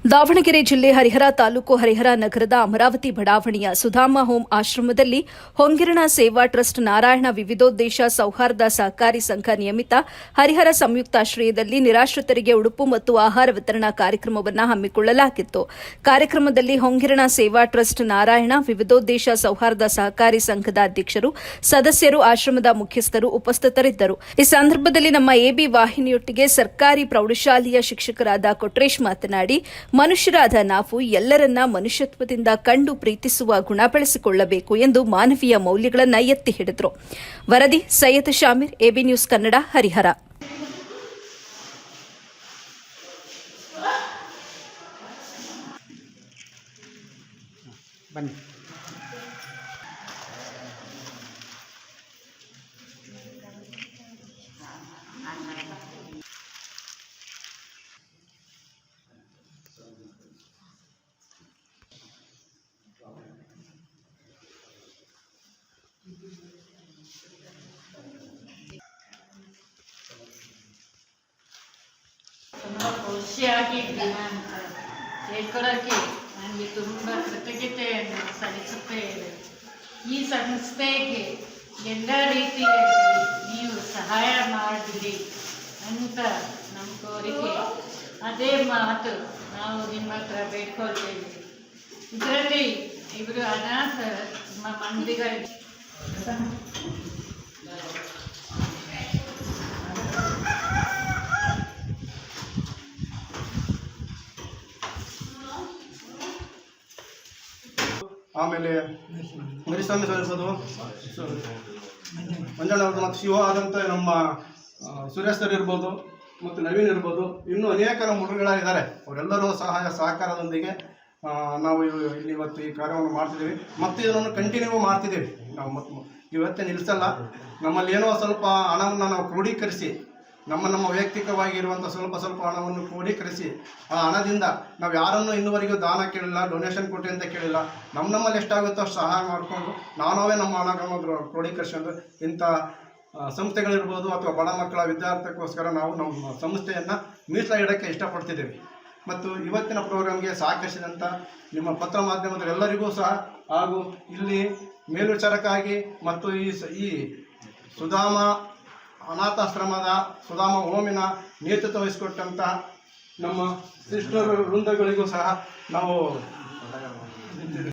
ದಾವಣಗೆರೆ ಜಿಲ್ಲೆ ಹರಿಹರ ತಾಲೂಕು ಹರಿಹರ ನಗರದ ಅಮರಾವತಿ ಬಡಾವಣೆಯ ಸುಧಾಮ ಹೋಮ್ ಆಶ್ರಮದಲ್ಲಿ ಹೊಂಗಿರಣ ಸೇವಾ ಟ್ರಸ್ಟ್ ನಾರಾಯಣ ವಿವಿಧೋದ್ದೇಶ ಸೌಹಾರ್ದ ಸಹಕಾರಿ ಸಂಘ ನಿಯಮಿತ ಹರಿಹರ ಸಂಯುಕ್ತಾಶ್ರಯದಲ್ಲಿ ನಿರಾಶ್ರಿತರಿಗೆ ಉಡುಪು ಮತ್ತು ಆಹಾರ ವಿತರಣಾ ಕಾರ್ಯಕ್ರಮವನ್ನು ಹಮ್ಮಿಕೊಳ್ಳಲಾಗಿತ್ತು. ಕಾರ್ಯಕ್ರಮದಲ್ಲಿ ಹೊಂಗಿರಣ ಸೇವಾ ಟ್ರಸ್ಟ್ ನಾರಾಯಣ ವಿವಿಧೋದ್ದೇಶ ಸೌಹಾರ್ದ ಸಹಕಾರಿ ಸಂಘದ ಅಧ್ಯಕ್ಷರು, ಸದಸ್ಯರು, ಆಶ್ರಮದ ಮುಖ್ಯಸ್ಥರು ಉಪಸ್ಥಿತರಿದ್ದರು. ಈ ಸಂದರ್ಭದಲ್ಲಿ ನಮ್ಮ ಎಬಿ ವಾಹಿನಿಯೊಟ್ಟಿಗೆ ಸರ್ಕಾರಿ ಪ್ರೌಢಶಾಲೆಯ ಶಿಕ್ಷಕರಾದ ಕೊಟ್ರೇಶ್ ಮಾತನಾಡಿ, ಮನುಷ್ಯರಾದ ನಾವು ಎಲ್ಲರನ್ನ ಮನುಷ್ಯತ್ವದಿಂದ ಕಂಡು ಪ್ರೀತಿಸುವ ಗುಣ ಬೆಳೆಸಿಕೊಳ್ಳಬೇಕು ಎಂದು ಮಾನವೀಯ ಮೌಲ್ಯಗಳನ್ನು ಎತ್ತಿ ಹಿಡಿದರು. ವರದಿ ಸೈಯದ್ ಶಾಮೀರ್, ಎಬಿ ನ್ಯೂಸ್ ಕನ್ನಡ, ಹರಿಹರ. ತುಂಬ ಖುಷಿಯಾಗಿ ದಿನಾಂಕ ಹೇಳ್ಕೊಡೋಕ್ಕೆ ನನಗೆ ತುಂಬ ಕೃತಜ್ಞತೆಯನ್ನು ಸಲ್ಲಿಸುತ್ತೇನೆ. ಈ ಸಂಸ್ಥೆಗೆ ಎಲ್ಲ ರೀತಿಯಲ್ಲಿ ನೀವು ಸಹಾಯ ಮಾಡಿರಿ ಅಂತ ನಮ್ಮ ಕೋರಿಕೆ. ಅದೇ ಮಾತು ನಾವು ನಿಮ್ಮ ಹತ್ರ ಬೇಡ್ಕೊಳ್ತೇವೆ. ಇದರಲ್ಲಿ ಇವರು ಅನಾಥ ಮಂದಿಗಳಿಗೆ ಆಮೇಲೆ ಮರಿಸ್ವಾಮಿ ಸರ್ ಇರ್ಬೋದು, ಮಂಜಣ್ಣ ಅವ್ರದ್ದು ಮತ್ತು ಶಿವ ಆದಂಥ ನಮ್ಮ ಸುರೇಶ್ ಸರ್ ಇರ್ಬೋದು, ಮತ್ತು ನವೀನ್ ಇರ್ಬೋದು, ಇನ್ನೂ ಅನೇಕ ನಮ್ಮ ಹುಡುಗಗಳಿದ್ದಾರೆ. ಅವರೆಲ್ಲರೂ ಸಹಾಯ ಸಹಕಾರದೊಂದಿಗೆ ನಾವು ಇಲ್ಲಿ ಇವತ್ತು ಈ ಕಾರ್ಯವನ್ನು ಮಾಡ್ತಿದ್ದೀವಿ ಮತ್ತು ಇದನ್ನು ಕಂಟಿನ್ಯೂ ಮಾಡ್ತಿದ್ದೀವಿ. ನಾವು ಮತ್ತು ಇವತ್ತೇ ನಿಲ್ಲಿಸಲ್ಲ. ನಮ್ಮಲ್ಲಿ ಏನೋ ಸ್ವಲ್ಪ ಹಣವನ್ನು ನಾವು ಕ್ರೋಢೀಕರಿಸಿ, ನಮ್ಮ ವೈಯಕ್ತಿಕವಾಗಿರುವಂಥ ಸ್ವಲ್ಪ ಹಣವನ್ನು ಕ್ರೋಢೀಕರಿಸಿ, ಆ ಹಣದಿಂದ ನಾವು ಯಾರನ್ನು ಇನ್ನುವರೆಗೂ ದಾನ ಕೇಳಿಲ್ಲ, ಡೊನೇಷನ್ ಕೊಟ್ಟೆ ಅಂತ ಕೇಳಿಲ್ಲ. ನಮ್ಮಲ್ಲಿ ಎಷ್ಟಾಗುತ್ತೋ ಅಷ್ಟು ಸಹಾಯ ಮಾಡಿಕೊಂಡು ನಾವೇ ನಮ್ಮ ಹಣಗಳನ್ನು ಕ್ರೋಢೀಕರಿಸಿಕೊಂಡು ಇಂಥ ಸಂಸ್ಥೆಗಳಿರ್ಬೋದು ಅಥವಾ ಬಡ ಮಕ್ಕಳ ವಿದ್ಯಾರ್ಥಿಗೋಸ್ಕರ ನಾವು ನಮ್ಮ ಸಂಸ್ಥೆಯನ್ನು ಮೀಸಲಾಗಿಡೋಕ್ಕೆ ಇಷ್ಟಪಡ್ತಿದ್ದೇವೆ. ಮತ್ತು ಇವತ್ತಿನ ಪ್ರೋಗ್ರಾಮ್ಗೆ ಸಹಕರಿಸಿದಂಥ ನಿಮ್ಮ ಪತ್ರ ಮಾಧ್ಯಮದವರೆಲ್ಲರಿಗೂ ಸಹ, ಹಾಗೂ ಇಲ್ಲಿ ಮೇಲ್ವಿಚಾರಕ್ಕಾಗಿ ಮತ್ತು ಈ ಸುಧಾಮ ಅನಾಥಾಶ್ರಮದ ಸುಧಾಮ ಹೋಮಿನ ನೇತೃತ್ವ ವಹಿಸಿಕೊಟ್ಟಂಥ ನಮ್ಮ ಸಿಸ್ಟರ್ ವೃಂದಗಳಿಗೂ ಸಹ ನಾವು